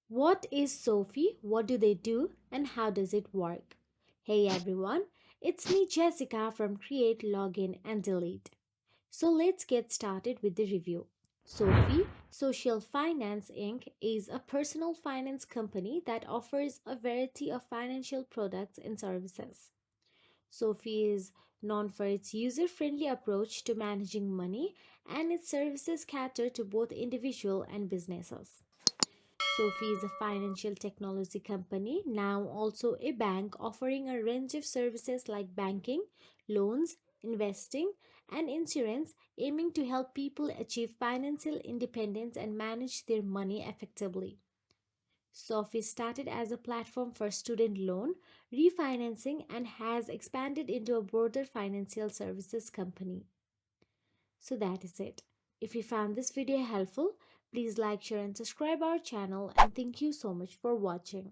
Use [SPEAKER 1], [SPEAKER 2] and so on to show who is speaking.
[SPEAKER 1] What is SoFi? What do they do? And how does it work? Hey everyone, it's me Jessica from Create, Login and Delete. So let's get started with the review. SoFi, Social Finance Inc., is a personal finance company that offers a variety of financial products and services. SoFi is known for its user friendly approach to managing money, and its services cater to both individual and businesses. SoFi is a financial technology company, now also a bank, offering a range of services like banking, loans, investing, and insurance, aiming to help people achieve financial independence and manage their money effectively. SoFi started as a platform for student loan refinancing and has expanded into a broader financial services company. So that is it. If you found this video helpful, please like, share and subscribe our channel, and thank you so much for watching.